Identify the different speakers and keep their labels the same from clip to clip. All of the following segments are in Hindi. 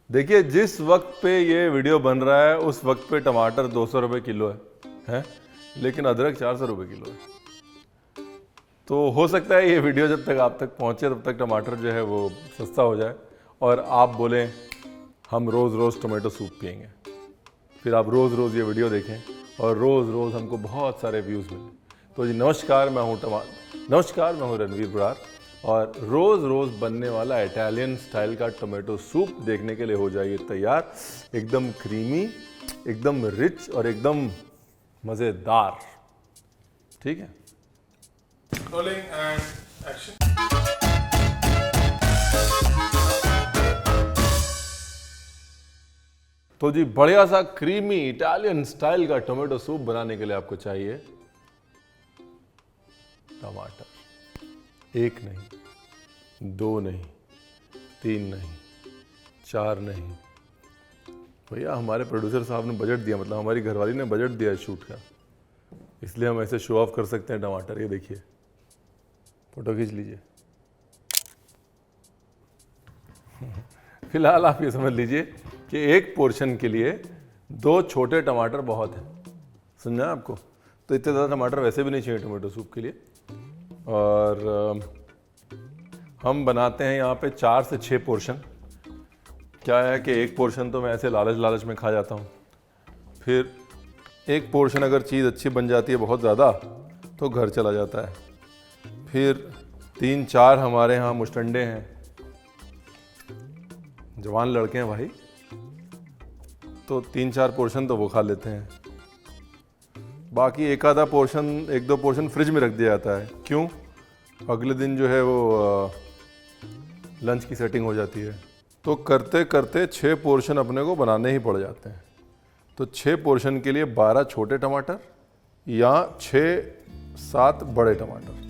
Speaker 1: देखिए जिस वक्त पे ये वीडियो बन रहा है उस वक्त पे टमाटर 200 रुपये किलो है लेकिन अदरक 400 रुपये किलो है। तो हो सकता है ये वीडियो जब तक आप तक पहुंचे तब तक टमाटर जो है वो सस्ता हो जाए और आप बोलें हम रोज़ रोज़ टोमेटो सूप पियेंगे, फिर आप रोज़ रोज़ ये वीडियो देखें और रोज़ रोज़ हमको बहुत सारे व्यूज़ मिलें। तो जी नमस्कार, मैं हूँ रणवीर बरार और रोज़ रोज़ बनने वाला इटालियन स्टाइल का टोमेटो सूप देखने के लिए हो जाइए तैयार। एकदम क्रीमी, एकदम रिच और एकदम मज़ेदार। ठीक है।
Speaker 2: Rolling and action.
Speaker 1: तो जी बढ़िया सा क्रीमी इटालियन स्टाइल का टोमेटो सूप बनाने के लिए आपको चाहिए टमाटर, 1 नहीं, 2 नहीं, 3 नहीं, 4 नहीं। भैया हमारे प्रोड्यूसर साहब ने बजट दिया, मतलब हमारी घरवाली ने बजट दिया है शूट का, इसलिए हम ऐसे शो ऑफ कर सकते हैं टमाटर। ये देखिए, फोटो खींच लीजिए। फिलहाल आप ये समझ लीजिए कि एक पोर्शन के लिए 2 छोटे टमाटर बहुत हैं। समझा आपको? तो इतने ज़्यादा टमाटर वैसे भी नहीं चाहिए टोमेटो सूप के लिए। और हम बनाते हैं यहाँ पे 4 से 6 पोर्शन। क्या है कि एक पोर्शन तो मैं ऐसे लालच में खा जाता हूँ, फिर एक पोर्शन अगर चीज़ अच्छी बन जाती है बहुत ज़्यादा तो घर चला जाता है, फिर 3-4 हमारे यहाँ मुस्टंडे हैं, जवान लड़के हैं भाई, तो 3-4 पोर्शन तो वो खा लेते हैं। बाकी एक आधा पोर्शन, 1-2 पोर्शन फ्रिज में रख दिया जाता है। क्यों? अगले दिन जो है वो लंच की सेटिंग हो जाती है। तो करते करते 6 पोर्शन अपने को बनाने ही पड़ जाते हैं। तो 6 पोर्शन के लिए 12 छोटे टमाटर या 6-7 बड़े टमाटर।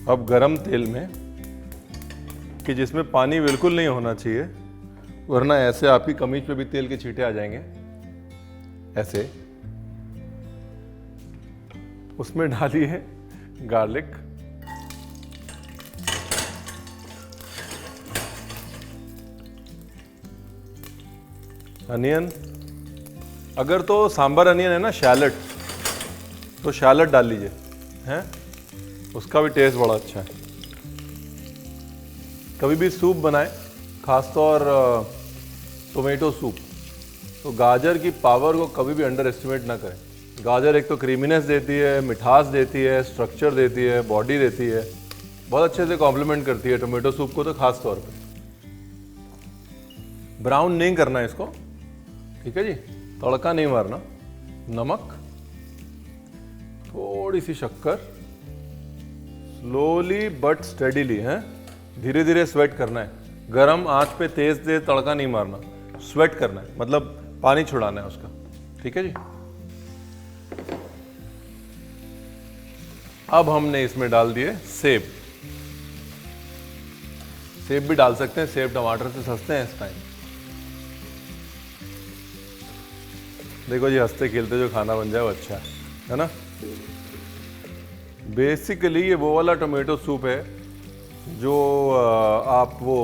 Speaker 1: अब गरम तेल में, कि जिसमें पानी बिल्कुल नहीं होना चाहिए, वरना ऐसे आपकी कमीज पे भी तेल के छींटे आ जाएंगे ऐसे, उसमें डालिए गार्लिक, अनियन। अगर तो सांबर अनियन है ना, शैलट, तो शैलट डाल लीजिए, हैं, उसका भी टेस्ट बड़ा अच्छा है। कभी भी सूप बनाएं, खासतौर टोमेटो सूप, तो गाजर की पावर को कभी भी अंडर एस्टिमेट ना करें। गाजर एक तो क्रीमीनेस देती है, मिठास देती है, स्ट्रक्चर देती है, बॉडी देती है, बहुत अच्छे से कॉम्प्लीमेंट करती है टोमेटो सूप को। तो खास तौर पे ब्राउन नहीं करना है इसको, ठीक है जी, तड़का नहीं मारना। नमक, थोड़ी सी शक्कर, स्लोली बट स्टेडीली, हैं, धीरे धीरे स्वेट करना है। गरम आंच पे तेज तड़का नहीं मारना, स्वेट करना है, मतलब पानी छुड़ाना है उसका, ठीक है जी। अब हमने इसमें डाल दिए सेब। सेब भी डाल सकते हैं, सेब टमाटर से सस्ते हैं इस टाइम। देखो जी, हंसते खेलते जो खाना बन जाए वो अच्छा है ना। बेसिकली ये वो वाला टोमेटो सूप है जो आप वो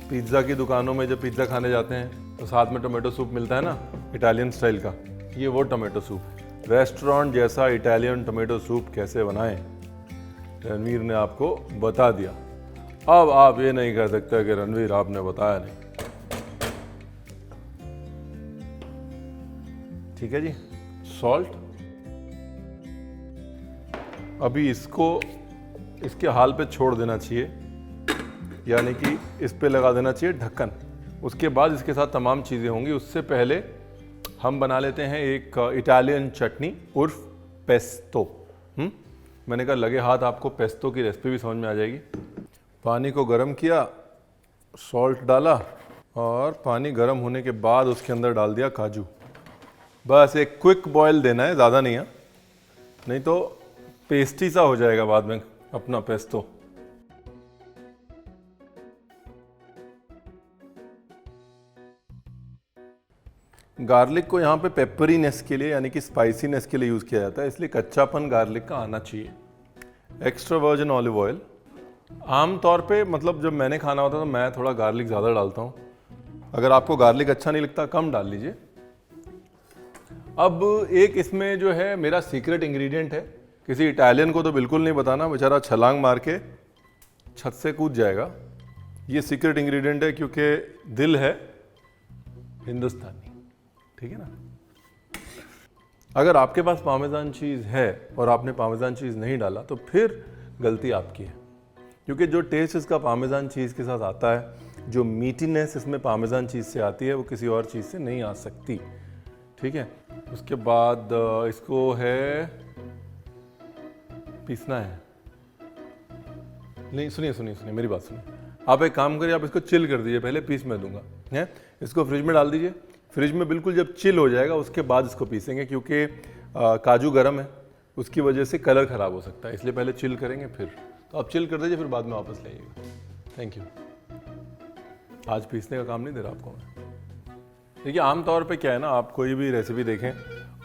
Speaker 1: पिज़्ज़ा की दुकानों में जब पिज़्ज़ा खाने जाते हैं तो साथ में टोमेटो सूप मिलता है ना, इटालियन स्टाइल का, ये वो टोमेटो सूप। रेस्टोरेंट जैसा इटालियन टोमेटो सूप कैसे बनाएं, रणवीर ने आपको बता दिया। अब आप ये नहीं कह सकते कि रणवीर आपने बताया नहीं, ठीक है जी। सॉल्ट, अभी इसको इसके हाल पे छोड़ देना चाहिए, यानी कि इस पे लगा देना चाहिए ढक्कन। उसके बाद इसके साथ तमाम चीज़ें होंगी। उससे पहले हम बना लेते हैं एक इटालियन चटनी उर्फ पेस्तो। मैंने कहा लगे हाथ आपको पेस्तो की रेसिपी भी समझ में आ जाएगी। पानी को गर्म किया, सॉल्ट डाला और पानी गर्म होने के बाद उसके अंदर डाल दिया काजू। बस एक क्विक बॉयल देना है, ज़्यादा नहीं है, नहीं तो पेस्टी सा हो जाएगा बाद में अपना पेस्तो। गार्लिक को यहाँ पे पेपरीनेस के लिए यानी कि स्पाइसीनेस के लिए यूज़ किया जाता है, इसलिए कच्चापन गार्लिक का आना चाहिए। एक्स्ट्रा वर्जिन ऑलिव ऑयल, आम तौर पे मतलब जब मैंने खाना होता है तो मैं थोड़ा गार्लिक ज़्यादा डालता हूँ। अगर आपको गार्लिक अच्छा नहीं लगता कम डाल लीजिए। अब एक इसमें जो है मेरा सीक्रेट इंग्रेडिएंट है, किसी इटालियन को तो बिल्कुल नहीं बताना, बेचारा छलांग मार के छत से कूद जाएगा। ये सीक्रेट इंग्रेडिएंट है क्योंकि दिल है हिंदुस्तानी, ठीक है ना। अगर आपके पास पामेजान चीज़ है और आपने पामेजान चीज़ नहीं डाला तो फिर गलती आपकी है, क्योंकि जो टेस्ट इसका पामेजान चीज़ के साथ आता है, जो मीटीनेस इसमें पामेजान चीज़ से आती है, वो किसी और चीज़ से नहीं आ सकती, ठीक है। उसके बाद इसको है पीसना है। नहीं, सुनिए सुनिए सुनिए मेरी बात सुनिए। आप एक काम करिए, आप इसको चिल कर दीजिए, पहले पीस मैं दूंगा है। इसको फ्रिज में डाल दीजिए, फ्रिज में बिल्कुल जब चिल हो जाएगा उसके बाद इसको पीसेंगे, क्योंकि काजू गर्म है उसकी वजह से कलर ख़राब हो सकता है, इसलिए पहले चिल करेंगे फिर। तो आप चिल कर दीजिए, फिर बाद में वापस ले आइएगा। Thank you. आज पीसने का काम नहीं दे रहा आपको मैं। देखिए आमतौर पे क्या है ना, आप कोई भी रेसिपी देखें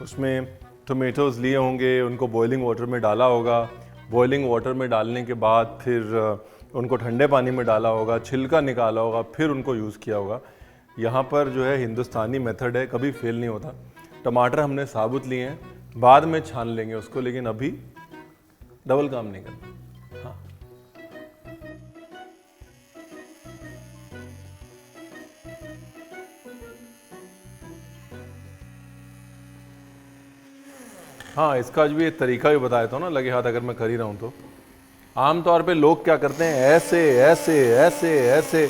Speaker 1: उसमें टोमेटोज़ लिए होंगे, उनको बॉइलिंग वाटर में डाला होगा, बॉइलिंग वाटर में डालने के बाद फिर उनको ठंडे पानी में डाला होगा, छिलका निकाला होगा, फिर उनको यूज़ किया होगा। यहाँ पर जो है हिंदुस्तानी मेथड है, कभी फेल नहीं होता। टमाटर हमने साबुत लिए हैं, बाद में छान लेंगे उसको, लेकिन अभी डबल काम नहीं करना। हाँ, हाँ, इसका आज भी एक तरीका भी बताया था ना, लगे हाथ अगर मैं कर ही रहा हूँ तो। आमतौर पे लोग क्या करते हैं, ऐसे ऐसे ऐसे ऐसे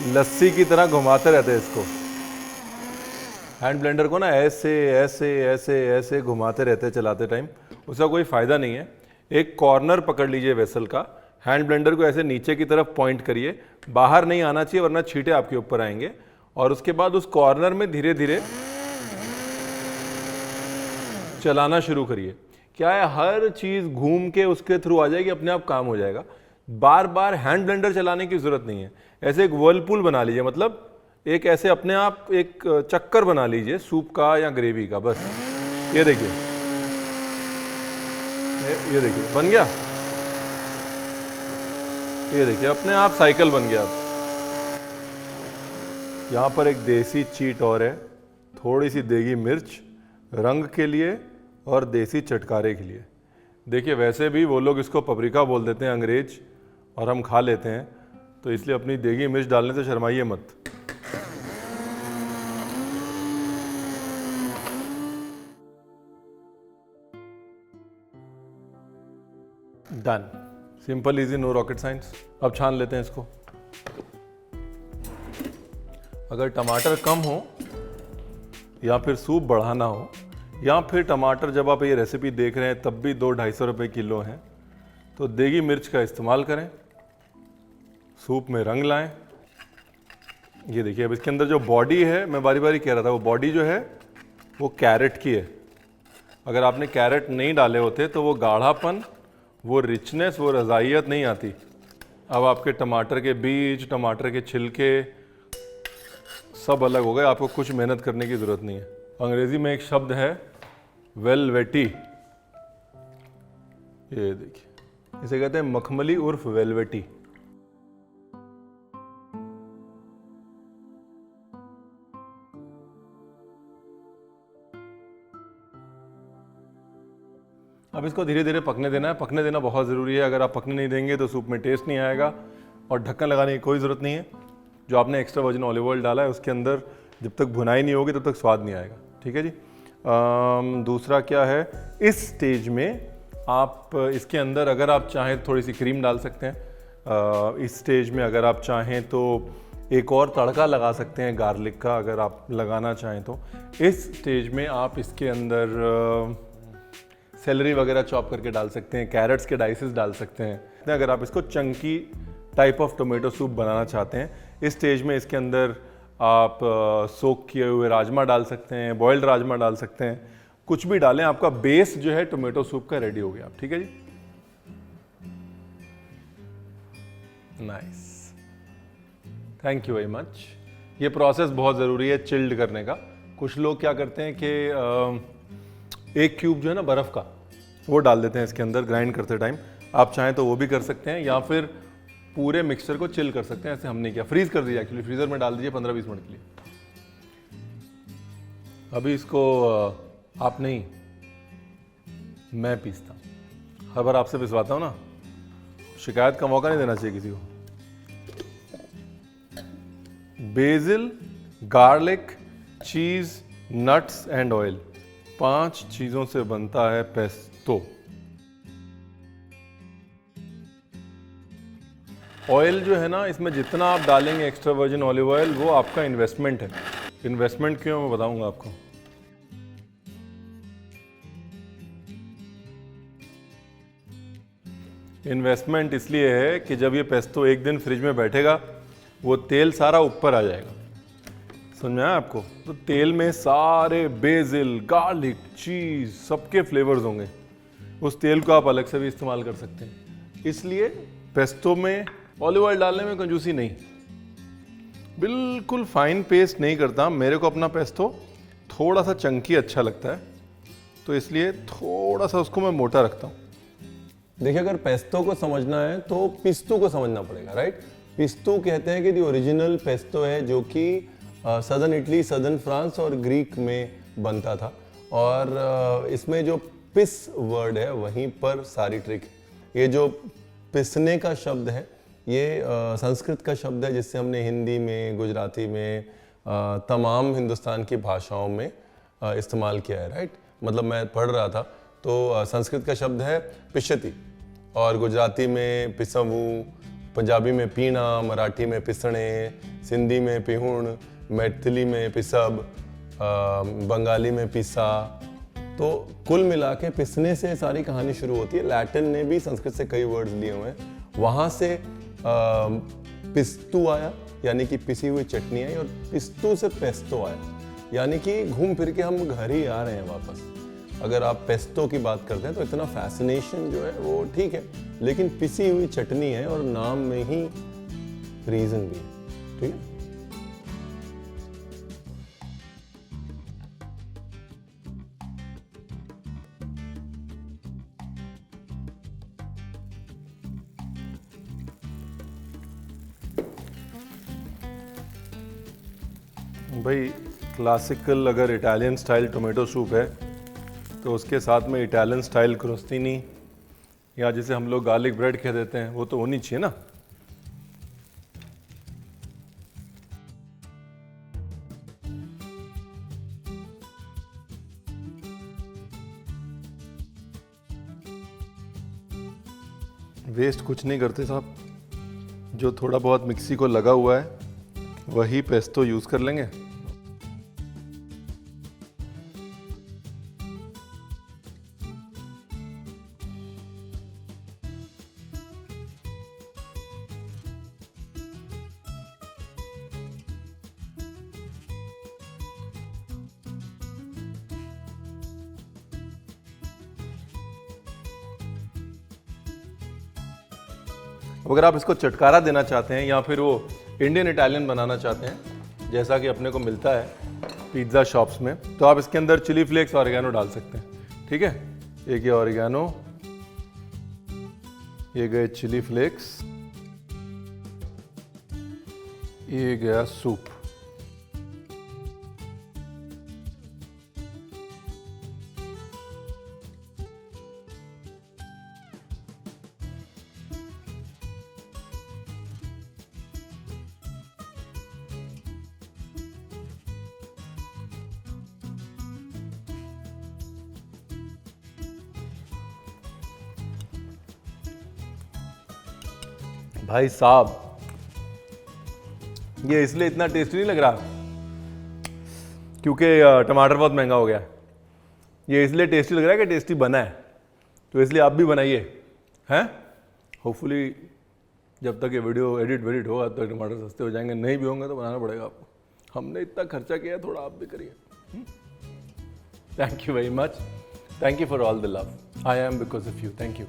Speaker 1: लस्सी की तरह घुमाते रहते हैं इसको। हैंड ब्लेंडर को ना ऐसे ऐसे ऐसे ऐसे घुमाते रहते हैं चलाते टाइम, उसका कोई फ़ायदा नहीं है। एक कॉर्नर पकड़ लीजिए वेसल का, हैंड ब्लेंडर को ऐसे नीचे की तरफ पॉइंट करिए, बाहर नहीं आना चाहिए वरना छींटे आपके ऊपर आएंगे। और उसके बाद उस कॉर्नर में धीरे धीरे चलाना शुरू करिए। क्या है, हर चीज़ घूम के उसके थ्रू आ जाएगी, अपने आप काम हो जाएगा। बार बार हैंड ब्लेंडर चलाने की ज़रूरत नहीं है। ऐसे एक वर्लपूल बना लीजिए, मतलब एक ऐसे अपने आप एक चक्कर बना लीजिए सूप का या ग्रेवी का, बस। ये देखिए, ये देखिए बन गया, ये देखिए अपने आप साइकिल बन गया। यहाँ पर एक देसी चीट और है, थोड़ी सी देगी मिर्च रंग के लिए और देसी चटकारे के लिए। देखिए वैसे भी वो लोग इसको पपरिका बोल देते हैं अंग्रेज, और हम खा लेते हैं, तो इसलिए अपनी देगी मिर्च डालने से शर्माइए मत। Done, simple easy, no rocket science. अब छान लेते हैं इसको। अगर टमाटर कम हो या फिर सूप बढ़ाना हो, या फिर टमाटर जब आप ये रेसिपी देख रहे हैं तब भी 200-250 रुपये किलो हैं, तो देगी मिर्च का इस्तेमाल करें, सूप में रंग लाएं। ये देखिए अब इसके अंदर जो बॉडी है, मैं बारी बारी कह रहा था, वो बॉडी जो है वो कैरेट की है। अगर आपने कैरेट नहीं डाले होते तो वो गाढ़ापन, वो रिचनेस, वो रज़ाइयत नहीं आती। अब आपके टमाटर के बीज, टमाटर के छिलके सब अलग हो गए, आपको कुछ मेहनत करने की ज़रूरत नहीं है। अंग्रेज़ी में एक शब्द है वेलवेटी, ये देखिए, इसे कहते हैं मखमली उर्फ वेलवेटी। अब इसको धीरे धीरे पकने देना है, पकने देना बहुत ज़रूरी है। अगर आप पकने नहीं देंगे तो सूप में टेस्ट नहीं आएगा, और ढक्कन लगाने की कोई ज़रूरत नहीं है। जो आपने एक्स्ट्रा वर्जिन ऑलिव ऑयल डाला है उसके अंदर जब तक भुनाई नहीं होगी तब तक स्वाद नहीं आएगा, ठीक है जी। दूसरा क्या है, इस स्टेज में आप इसके अंदर अगर आप चाहें थोड़ी सी क्रीम डाल सकते हैं। इस स्टेज में अगर आप चाहें तो एक और तड़का लगा सकते हैं गार्लिक का, अगर आप लगाना चाहें तो। इस स्टेज में आप इसके अंदर सेलरी वगैरह चॉप करके डाल सकते हैं, कैरेट्स के डाइसेस डाल सकते हैं। अगर आप इसको chunky type of tomato soup बनाना चाहते हैं, इस स्टेज में इसके अंदर आप सोक किए हुए राजमा डाल सकते हैं, बॉइल्ड राजमा डाल सकते हैं, कुछ भी डालें, आपका बेस जो है टोमेटो सूप का रेडी हो गया। ठीक है जी, nice, thank you very much. ये प्रोसेस बहुत ज़रूरी है चिल्ड करने का। कुछ लोग क्या करते हैं कि एक क्यूब जो है ना बर्फ़ का वो डाल देते हैं इसके अंदर ग्राइंड करते टाइम। आप चाहें तो वो भी कर सकते हैं, या फिर पूरे मिक्सचर को चिल कर सकते हैं। ऐसे हमने किया, फ्रीज कर दिया एक्चुअली, फ्रीज़र में डाल दीजिए 15-20 मिनट के लिए। अभी इसको आप नहीं, मैं पीसता हूँ। हर बार आपसे पिसवाता हूँ ना, शिकायत का मौका नहीं देना चाहिए किसी को। BECIL, garlic, cheese, nuts and oil, 5 चीज़ों से बनता है पेस्तो। ऑयल जो है ना, इसमें जितना आप डालेंगे एक्स्ट्रा वर्जिन ऑलिव ऑयल, वो आपका इन्वेस्टमेंट है। इन्वेस्टमेंट क्यों मैं बताऊंगा आपको। इन्वेस्टमेंट इसलिए है कि जब ये पेस्तो एक दिन फ्रिज में बैठेगा, वो तेल सारा ऊपर आ जाएगा। समझ में आया आपको? तो तेल में सारे बेसिल, गार्लिक, चीज़, सबके फ्लेवर्स होंगे। उस तेल को आप अलग से भी इस्तेमाल कर सकते हैं। इसलिए पेस्तो में ऑलिव ऑयल डालने में कंजूसी नहीं। बिल्कुल फाइन पेस्ट नहीं करता। मेरे को अपना पेस्तो थोड़ा सा चंकी अच्छा लगता है, तो इसलिए थोड़ा सा उसको मैं मोटा रखता हूँ।
Speaker 3: देखिए, अगर पेस्तो को समझना है तो पिस्तू को समझना पड़ेगा, राइट। पिस्तू कहते हैं कि दी ओरिजिनल पेस्तो है, जो कि सदर्न इटली, सदर्न फ्रांस और ग्रीक में बनता था। और इसमें जो पिस वर्ड है, वहीं पर सारी ट्रिक है। ये जो पिसने का शब्द है, ये संस्कृत का शब्द है, जिससे हमने हिंदी में, गुजराती में, तमाम हिंदुस्तान की भाषाओं में इस्तेमाल किया है, राइट। मतलब मैं पढ़ रहा था तो संस्कृत का शब्द है पिशति, और गुजराती में पिसवू, पंजाबी में पीना, मराठी में पिसणे, सिंधी में पिहुण, मैथिली में पिसब, बंगाली में पिसा। तो कुल मिला के पिसने से सारी कहानी शुरू होती है। लैटिन ने भी संस्कृत से कई वर्ड्स लिए हुए हैं, वहाँ से पिस्तू आया, यानी कि पिसी हुई चटनी आई, और पिस्तू से पेस्तो आया, यानी कि घूम फिर के हम घर ही आ रहे हैं वापस। अगर आप पेस्तो की बात करते हैं तो इतना फैसिनेशन जो है वो ठीक है, लेकिन पिसी हुई चटनी है और नाम में ही रीजन भी है, ठीक है।
Speaker 1: भाई क्लासिकल अगर इटालियन स्टाइल टोमेटो सूप है, तो उसके साथ में इटालियन स्टाइल क्रोस्टिनी, या जिसे हम लोग गार्लिक ब्रेड कह देते हैं, वो तो होनी चाहिए ना। वेस्ट कुछ नहीं करते साहब, जो थोड़ा बहुत मिक्सी को लगा हुआ है वही पेस्तो यूज़ कर लेंगे। अगर आप इसको चटकारा देना चाहते हैं, या फिर वो इंडियन इटालियन बनाना चाहते हैं, जैसा कि अपने को मिलता है पिज़्ज़ा शॉप्स में, तो आप इसके अंदर चिली फ्लेक्स, ऑरिगेनो डाल सकते हैं। ठीक है, एक ये ऑरिगेनो, ये गए चिली फ्लेक्स, ये गया सूप। भाई साहब, ये इसलिए इतना टेस्टी नहीं लग रहा क्योंकि टमाटर बहुत महंगा हो गया। ये इसलिए टेस्टी लग रहा है कि टेस्टी बना है, तो इसलिए आप भी बनाइए, हैं। होपफुली जब तक ये वीडियो एडिट वेडिट होगा तो टमाटर सस्ते हो जाएंगे, नहीं भी होंगे तो बनाना पड़ेगा आपको। हमने इतना खर्चा किया, थोड़ा आप भी करिए। Thank you very much, thank you for all the love, I am because of you, thank you.